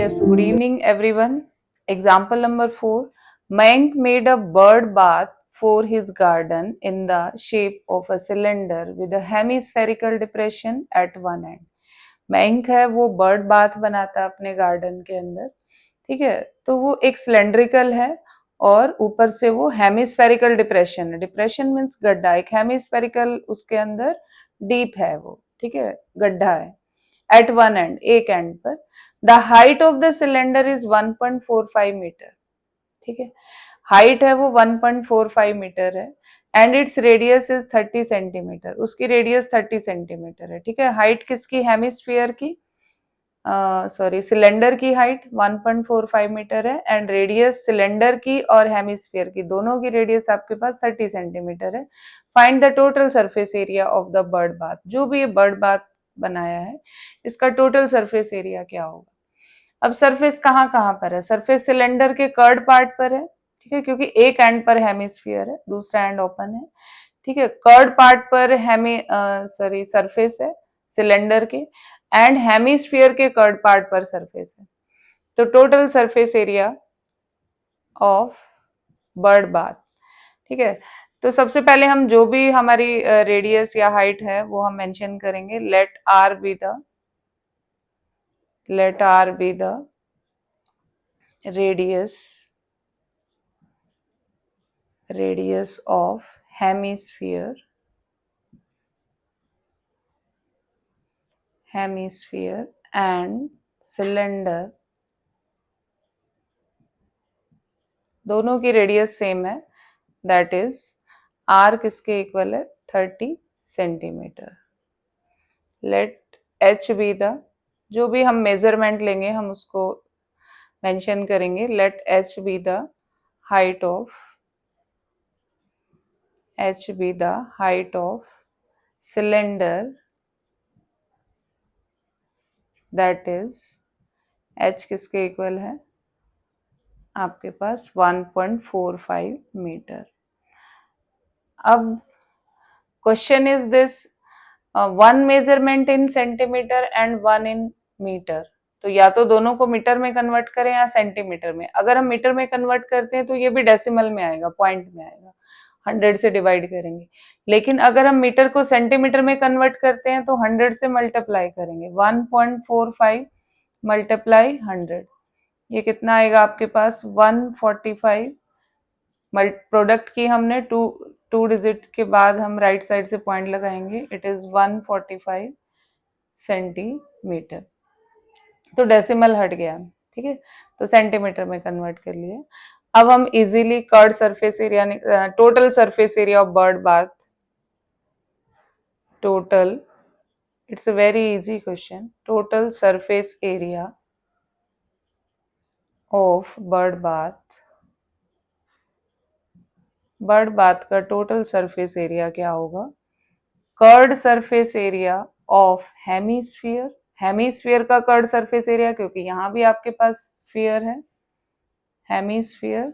Yes, good evening everyone. Example number 4. Mayank made a bird bath for his garden in the shape of a cylinder with a hemispherical depression at one end. Mayank है वो bird bath बनाता है अपने garden के अंदर, ठीक है। तो वो एक सिलेंड्रिकल है और ऊपर से वो हेमिस्फेरिकल डिप्रेशन है। डिप्रेशन मीन्स गड्ढा, एक हेमिस्फेरिकल उसके अंदर डीप है वो, ठीक है, गड्ढा है। एट वन एंड, एक एंड पर the height of the cylinder is 1.45 metre, ठीक है। हाइट है वो 1.45 मीटर है and its radius is 30 centimetre. उसकी रेडियस 30 सेंटीमीटर है, ठीक है। हाइट किसकी? हेमिस्फीयर की, सॉरी सिलेंडर की हाइट 1.45 मीटर है एंड रेडियस सिलेंडर की और हेमिस्फीयर की दोनों की रेडियस आपके पास 30 सेंटीमीटर है। Find the total surface area of the bird bath. जो भी ये बर्ड बाथ बनाया है इसका टोटल सरफेस एरिया क्या होगा? अब सरफेस कहाँ कहाँ पर है? सरफेस सिलेंडर के कर्ड पार्ट पर है, ठीक है, क्योंकि एक एंड पर हेमिस्फीयर है, दूसरा एंड ओपन है, ठीक है। कर्ड पार्ट पर सरफेस है सिलेंडर के एंड हेमिस्फीयर के कर्ड पार्ट पर सरफेस है। तो total surface area of bird bath, ठीक है। तो सबसे पहले हम जो भी हमारी रेडियस या हाइट है वो हम मेंशन करेंगे। Let R be the radius of hemisphere and cylinder, दोनों की रेडियस सेम है, दैट इज आर किसके इक्वल है? 30 centimetre. Let H be the, जो भी हम मेजरमेंट लेंगे हम उसको मेंशन करेंगे। Let H be the height of cylinder, that is H किसके इक्वल है आपके पास? 1.45 मीटर। अब question is this, one measurement in centimetre and one in metre. तो या तो दोनों को मीटर में कन्वर्ट करें या सेंटीमीटर में। अगर हम मीटर में कन्वर्ट करते हैं तो ये भी डेसिमल में आएगा, पॉइंट में आएगा, 100 से डिवाइड करेंगे। लेकिन अगर हम मीटर को सेंटीमीटर में कन्वर्ट करते हैं तो 100 से मल्टीप्लाई करेंगे। 1.45 मल्टीप्लाई 100, ये कितना आएगा आपके पास? 145। प्रोडक्ट की हमने टू डिजिट के बाद हम राइट साइड से पॉइंट लगाएंगे। It is 145 centimetre. तो डेसिमल हट गया, ठीक है, तो सेंटीमीटर में कन्वर्ट कर लिया। अब हम easily curved surface area, total surface area of bird bath, total, it's a very easy question, total surface area of bird bath का टोटल सरफेस एरिया क्या होगा? Curved surface area of hemisphere, hemisphere का curved surface area, क्योंकि यहां भी आपके पास sphere है, hemisphere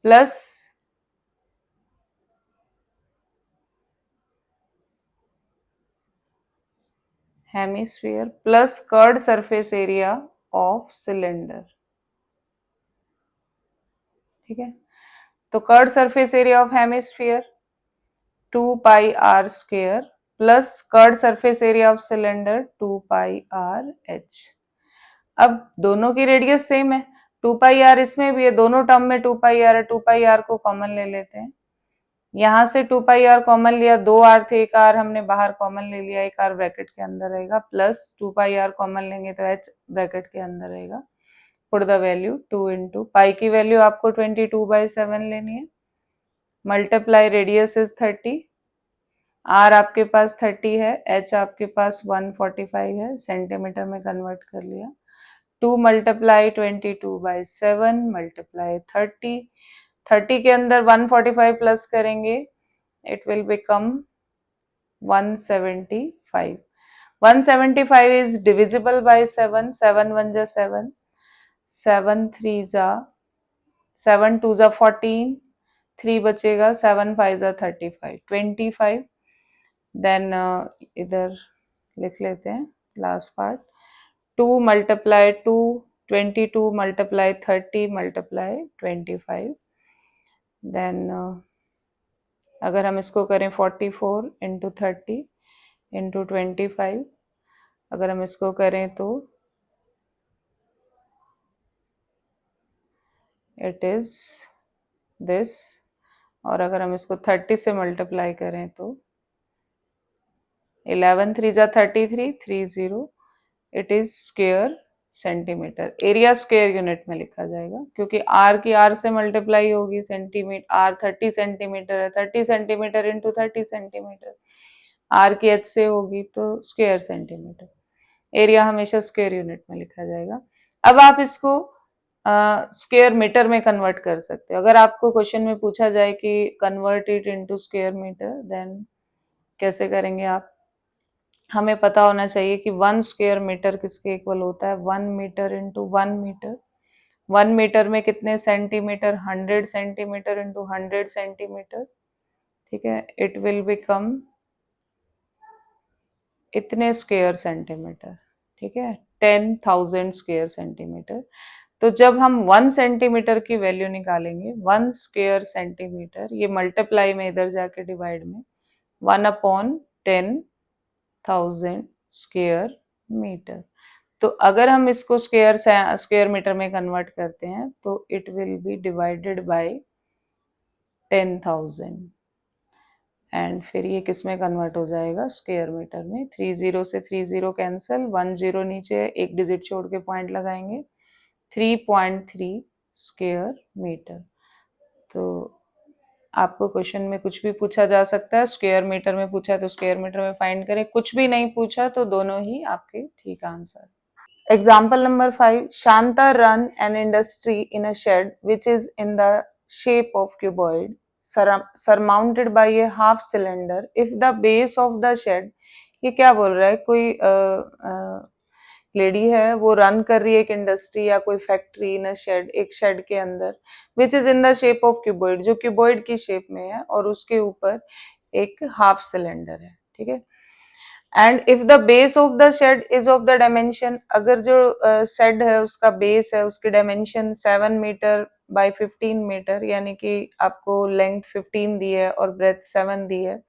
plus curved surface area of cylinder, ठीक है। तो curved surface area of hemisphere 2 pi are square plus curved surface area of cylinder 2 pi R H. अब दोनों की रेडियस सेम है, 2 पाई आर इसमें भी है, दोनों टर्म में 2 पाई आर है। 2 पाई आर को कॉमन ले लेते हैं, यहां से 2 पाई आर कॉमन लिया, 2 आर थे, एक आर हमने बाहर कॉमन ले लिया, एक आर ब्रैकेट के अंदर रहेगा, प्लस 2 पाई आर कॉमन लेंगे तो एच ब्रैकेट के अंदर रहेगा। Put the value 2 into pi की वैल्यू आपको 22/7 लेनी है, मल्टीप्लाई रेडियस इज 30, आर आपके पास 30 है, एच आपके पास 145 है, सेंटीमीटर में कन्वर्ट कर लिया। 2 मल्टीप्लाई 22/7 मल्टीप्लाई 30 के अंदर 145 प्लस करेंगे, it will become 175। 175 is divisible by 7, 7 1 जा 7, 7 3 जा 7 2 जा 14, 3 बचेगा, 7 5 जा 35, 25। देन इधर लिख लेते हैं last part, 2 multiply 2, 22 multiply 30 multiply 25, then अगर हम इसको करें 44 इंटू 30 इंटू 25, अगर हम इसको करें तो इट इज दिस, और अगर हम इसको 30 से मल्टीप्लाई करें तो 11 3 जा 33 30, it is square centimetre. Area square unit में लिखा जाएगा क्योंकि आर की आर से मल्टीप्लाई होगी, सेंटीमीटर आर 30 सेंटीमीटर है, 30 सेंटीमीटर इंटू 30 सेंटीमीटर, आर की एच से होगी तो स्क्वायर सेंटीमीटर। एरिया हमेशा स्क्वायर यूनिट में लिखा जाएगा। अब आप इसको स्क्वायर मीटर में कन्वर्ट कर सकते हो। अगर आपको क्वेश्चन में पूछा जाए कि convert it into square metre, then कैसे करेंगे आप? हमें पता होना चाहिए कि 1 स्क्वायर मीटर किसके इक्वल होता है, 1 मीटर इंटू 1 मीटर। 1 मीटर में कितने सेंटीमीटर, 100 सेंटीमीटर इंटू 100 सेंटीमीटर, ठीक है, इट विल बिकम इतने स्क्वायर सेंटीमीटर, ठीक है, 10,000 स्क्वायर सेंटीमीटर। तो जब हम 1 सेंटीमीटर की वैल्यू निकालेंगे, 1 स्क्वायर सेंटीमीटर, ये मल्टीप्लाई में इधर जाके डिवाइड में 1 अपॉन 10,000 स्क्वायर मीटर। तो अगर हम इसको स्क्वायर मीटर में कन्वर्ट करते हैं तो it will be divided by 10,000, and फिर ये किस में कन्वर्ट हो जाएगा, स्क्वायर मीटर में। 30 से 30 कैंसिल, 10 नीचे, एक डिजिट छोड़ के पॉइंट लगाएंगे, 3.3 स्क्वायर मीटर। तो आपको क्वेश्चन में कुछ भी पूछा जा सकता है, स्क्वायर मीटर में पूछा है तो स्क्वायर मीटर में फाइंड करें, कुछ भी नहीं पूछा तो दोनों ही आपके ठीक answer. Example number 5. Shanta run an industry in a shed which is in the shape of cuboid surmounted by a half cylinder. If the base of the shed, ये क्या बोल रहा है, कोई लेडी है वो रन कर रही है एक इंडस्ट्री या कोई फैक्ट्री इन अ शेड, एक शेड के अंदर, which is in the shape of cuboid, जो क्यूबॉइड की शेप में है और उसके ऊपर एक हाफ सिलेंडर है, ठीक है। And if the base of the shed is of the dimension, अगर जो शेड है उसका बेस है, उसकी डायमेंशन 7 मीटर बाय 15 मीटर, यानी कि आपको लेंथ 15 दी है और ब्रेथ 7 दी है,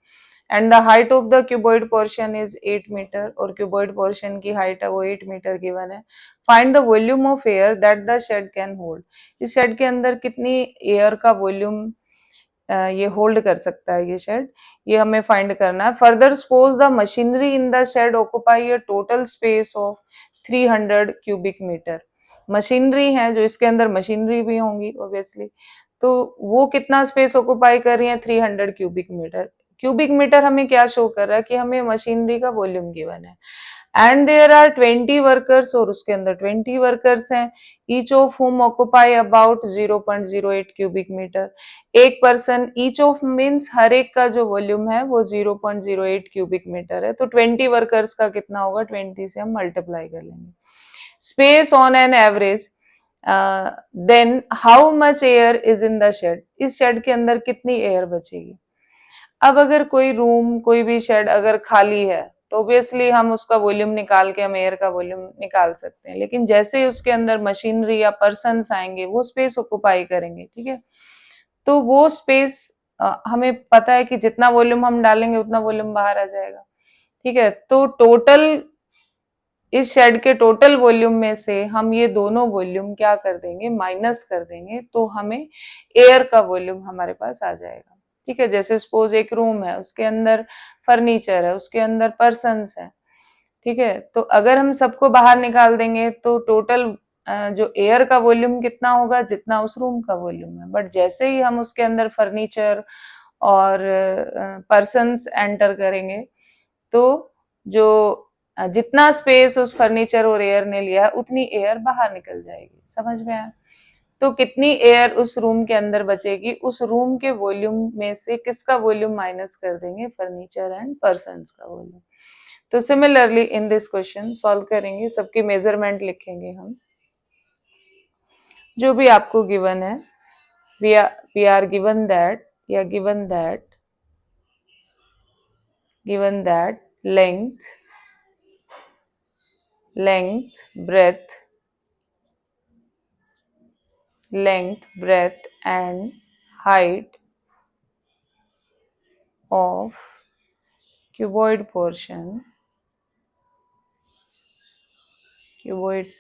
and the height of the cuboid portion is 8 metre, और क्यूबॉइड पोर्शन की हाइट है वो 8 मीटर गिवन है। Find the volume of air that the shed can hold, इस शेड के अंदर कितनी एयर का वॉल्यूम ये होल्ड कर सकता है ये शेड, ये हमें फाइंड करना है। Further suppose the machinery in the shed occupy a total space of 300 cubic metre, machinery है जो इसके अंदर मशीनरी भी होंगी ऑब्वियसली, तो वो कितना स्पेस ऑक्यूपाई कर रही है, 300 क्यूबिक मीटर। क्यूबिक मीटर हमें क्या शो कर रहा है कि हमें मशीनरी का वॉल्यूम गिवन है, एंड देयर आर 20 वर्कर्स, और उसके अंदर 20 वर्कर्स हैं, each of whom occupy about 0.08 cubic metre. एक पर्सन, ईच ऑफ मीन्स हर एक का जो वॉल्यूम है वो 0.08 क्यूबिक मीटर है, तो 20 वर्कर्स का कितना होगा, 20 से हम मल्टीप्लाई कर लेंगे। Space on an average, then how much air is in the shed, इस शेड के अंदर कितनी एयर बचेगी। अब अगर कोई रूम, कोई भी शेड अगर खाली है तो ऑब्वियसली हम उसका वॉल्यूम निकाल के हम एयर का वॉल्यूम निकाल सकते हैं, लेकिन जैसे ही उसके अंदर मशीनरी या पर्सन्स आएंगे वो स्पेस ऑक्यूपाई करेंगे, ठीक है, तो वो स्पेस हमें पता है कि जितना वॉल्यूम हम डालेंगे उतना वॉल्यूम बाहर आ जाएगा, ठीक है। तो टोटल, इस शेड के टोटल वॉल्यूम में से हम ये दोनों वॉल्यूम क्या कर देंगे, माइनस कर देंगे, तो हमें एयर का वॉल्यूम हमारे पास आ जाएगा, ठीक है। जैसे सपोज एक रूम है, उसके अंदर फर्नीचर है, उसके अंदर पर्सन्स है, ठीक है, तो अगर हम सबको बाहर निकाल देंगे तो टोटल जो एयर का वॉल्यूम कितना होगा, जितना उस रूम का वॉल्यूम है। बट जैसे ही हम उसके अंदर फर्नीचर और पर्सन्स एंटर करेंगे तो जो जितना स्पेस उस फर्नीचर और एयर ने लिया है उतनी एयर बाहर निकल जाएगी, समझ में आया। तो कितनी एयर उस रूम के अंदर बचेगी, उस रूम के वॉल्यूम में से किसका वॉल्यूम माइनस कर देंगे, फर्नीचर एंड पर्सन्स का वॉल्यूम। तो similarly in this question solve करेंगे, सबकी मेजरमेंट लिखेंगे हम, जो भी आपको गिवन है। वी आर गिवन दैट, या given that length length, breadth and height of cuboid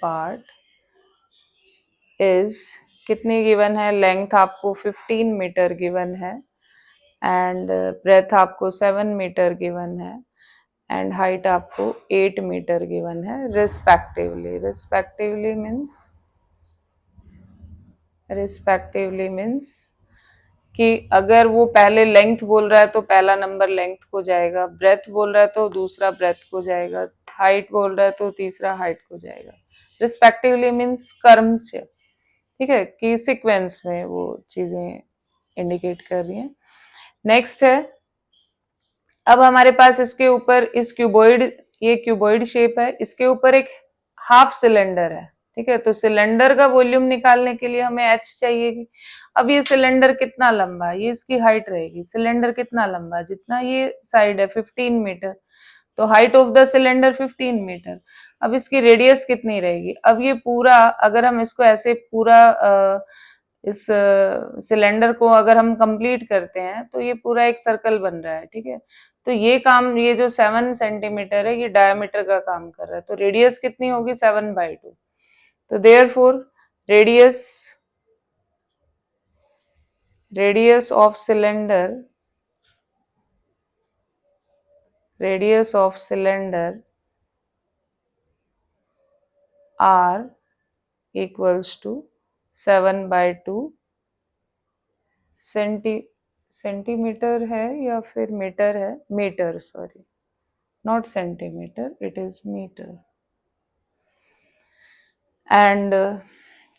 part is कितनी गिवन है? लेंथ आपको 15 मीटर गिवन है एंड ब्रेथ आपको 7 मीटर गिवन है एंड हाइट आपको 8 मीटर गिवन है रिस्पेक्टिवली मीन्स कि अगर वो पहले लेंथ बोल रहा है तो पहला नंबर लेंथ को जाएगा, ब्रेथ बोल रहा है तो दूसरा ब्रेथ को जाएगा, हाइट बोल रहा है तो तीसरा हाइट को जाएगा। रिस्पेक्टिवली मीन्स कर्म से, ठीक है, कि सीक्वेंस में वो चीजें इंडिकेट कर रही हैं। नेक्स्ट है, अब हमारे पास इसके ऊपर इस क्यूबॉइड, ये क्यूबॉइड शेप है, इसके ऊपर एक हाफ सिलेंडर है, ठीक है। तो सिलेंडर का वॉल्यूम निकालने के लिए हमें एच चाहिए। अब ये सिलेंडर कितना लंबा है, ये इसकी हाइट रहेगी। सिलेंडर कितना लंबा है, जितना ये साइड है 15 मीटर, तो height of the cylinder 15 metre. अब इसकी रेडियस कितनी रहेगी? अब ये पूरा, अगर हम इसको ऐसे पूरा इस सिलेंडर को अगर हम कंप्लीट करते हैं तो ये पूरा एक सर्कल बन रहा है, ठीक है। तो ये काम, ये जो 7 सेंटीमीटर है, ये डायमीटर का काम कर रहा है। तो रेडियस कितनी होगी? 7/2। तो therefore radius of cylinder R equals to 7/2 centimetre है या फिर मीटर है? Metre, sorry, not centimetre, it is metre. And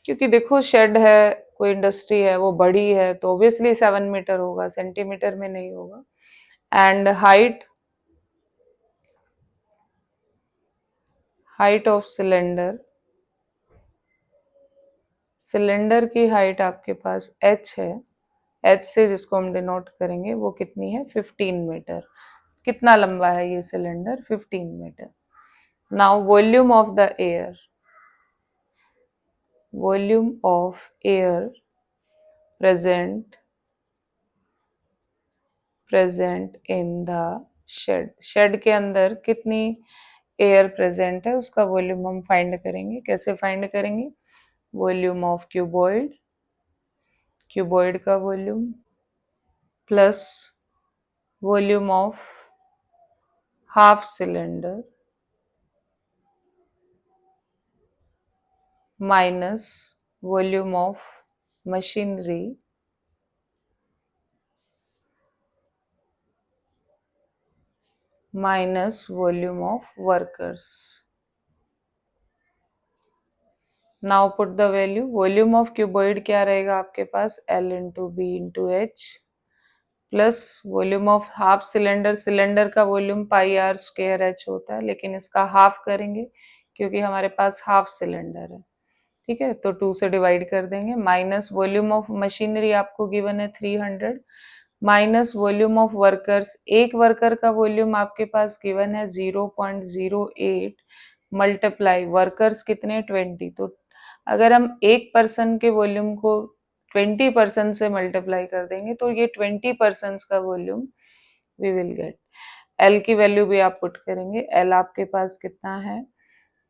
क्योंकि देखो शेड है, कोई इंडस्ट्री है, वो बड़ी है, तो ऑब्वियसली 7 मीटर होगा, सेंटीमीटर में नहीं होगा। एंड हाइट ऑफ सिलेंडर की हाइट आपके पास h है, h से जिसको हम डिनोट करेंगे वो कितनी है? 15 मीटर। कितना लंबा है ये cylinder? 15 metre. Now volume of air present in the shed के अंदर कितनी एयर प्रेजेंट है, उसका वॉल्यूम हम फाइंड करेंगे। कैसे फाइंड करेंगे? वॉल्यूम ऑफ क्यूबॉइड का volume plus volume of half cylinder minus volume of machinery minus volume of workers. Now put the value. Volume of cuboid क्या रहेगा आपके पास? L into B into H plus volume of half cylinder, cylinder का volume pi are square h होता है, लेकिन इसका half करेंगे क्योंकि हमारे पास हाफ सिलेंडर है, ठीक है। तो 2 से डिवाइड कर देंगे, माइनस वॉल्यूम ऑफ मशीनरी आपको गिवन है 300 माइनस वॉल्यूम ऑफ वर्कर्स, एक वर्कर का वॉल्यूम आपके पास गिवन है 0.08 मल्टीप्लाई वर्कर्स कितने? 20। तो अगर हम एक पर्सन के वॉल्यूम को 20% से मल्टीप्लाई कर देंगे तो ये 20% का volume we will get. L की वैल्यू भी आप पुट करेंगे। एल आपके पास कितना है?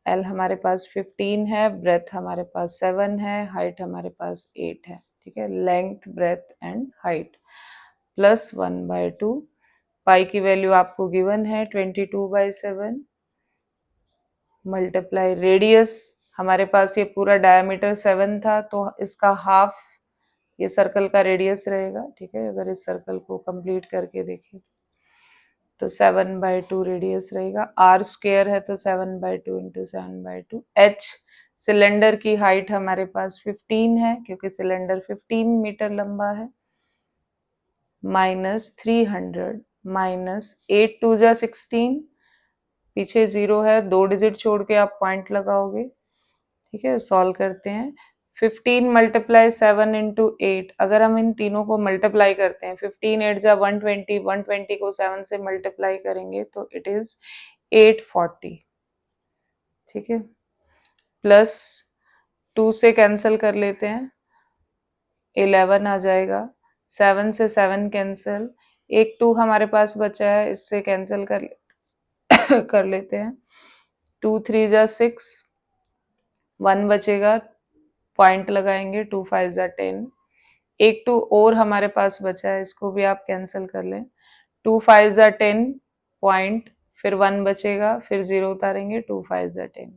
एल हमारे पास 15 है, ब्रेथ हमारे पास 7 है, हाइट हमारे पास 8 है, ठीक है। Length, breadth and height plus 1/2। Pi की वैल्यू आपको गिवन है 22/7 मल्टीप्लाई रेडियस, हमारे पास ये पूरा डायमीटर 7 था तो इसका हाफ ये सर्कल का रेडियस रहेगा, ठीक है। अगर इस सर्कल को कंप्लीट करके देखें तो 7/2 रेडियस रहेगा। आर स्क्वायर है तो 7/2 इंटू 7/2। एच सिलेंडर की हाइट हमारे पास 15 है क्योंकि सिलेंडर 15 मीटर लंबा है, माइनस 300 माइनस 8 2 16, पीछे 0 है, 2 डिजिट छोड़ के आप पॉइंट लगाओगे, ठीक है। सॉल्व करते हैं। 15 मल्टीप्लाई 7 इंटू 8, अगर हम इन तीनों को मल्टीप्लाई करते हैं, 15 8 जा 120, 120 को 7 से मल्टीप्लाई करेंगे तो इट इज 840, ठीक है, प्लस 2 से कैंसिल कर लेते हैं, 11 आ जाएगा, 7 से 7 कैंसिल, एक 2 हमारे पास बचा है, इससे कैंसिल कर लेते हैं, 2 3 जा 6, 1 बचेगा, पॉइंट लगाएंगे, 2 5 जा 10, एक 2 और हमारे पास बचा है, इसको भी आप कैंसिल कर लें, 2 5 जा 10 पॉइंट, फिर 1 बचेगा, फिर 0 उतारेंगे, 2 5 जा 10।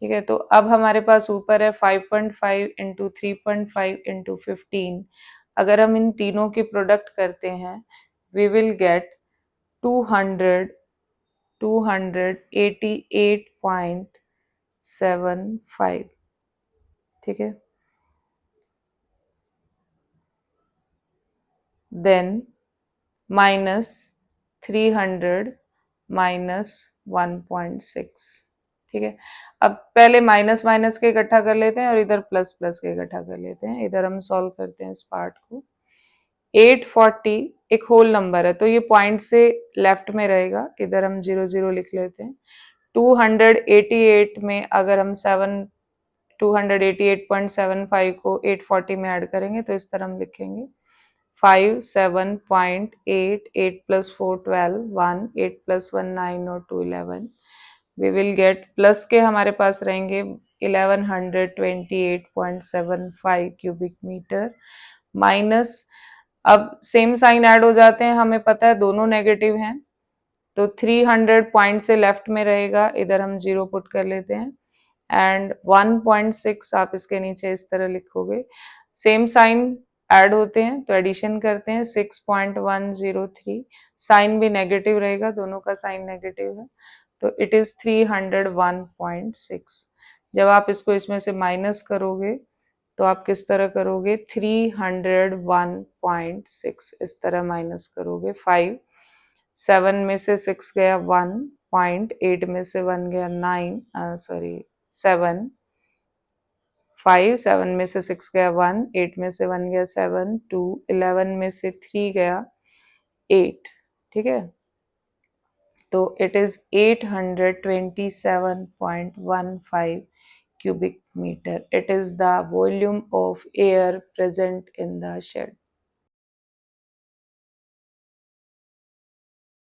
ठीक है, तो अब हमारे पास ऊपर है 5.5 इंटू 3.5 इंटू 15। अगर हम इन तीनों की प्रोडक्ट करते हैं, वी विल गेट 200 288.75। ठीक है, देन माइनस 300 माइनस 1.6। ठीक है, अब पहले माइनस माइनस के इकट्ठा कर लेते हैं और इधर प्लस प्लस के इकट्ठा कर लेते हैं, इधर हम सॉल्व करते हैं इस पार्ट को। 840 एक होल नंबर है, तो ये पॉइंट से लेफ्ट में रहेगा, इधर हम 0 0 लिख लेते हैं। 288 में अगर हम 288.75 को 840 में ऐड करेंगे तो इस तरह हम लिखेंगे 5 7.8 8 प्लस 4 12 1 8 प्लस 1 9 और 2 11। वी विल गेट प्लस के हमारे पास रहेंगे 1128.75 क्यूबिक मीटर, माइनस, अब सेम साइन ऐड हो जाते हैं, हमें पता है दोनों नेगेटिव हैं, तो 300 पॉइंट से लेफ्ट में रहेगा, इधर हम 0 पुट कर लेते हैं, एंड 1.6 आप इसके नीचे इस तरह लिखोगे, सेम साइन ऐड होते हैं तो एडिशन करते हैं, 6.103, साइन भी नेगेटिव रहेगा, दोनों का साइन नेगेटिव है, तो इट इज 301.6। जब आप इसको इसमें से माइनस करोगे तो आप किस तरह करोगे, 301.6 इस तरह माइनस करोगे, 5 7 में से 6 गया 1 पॉइंट, 8 में से 1 गया 9, सॉरी 7, 5 7 में से 6 गया 1, 8 में से 1 गया 7, 2 11 में से 3 गया 8। ठीक है, तो it is 827.15 cubic meter. It is the volume of air present in the shed.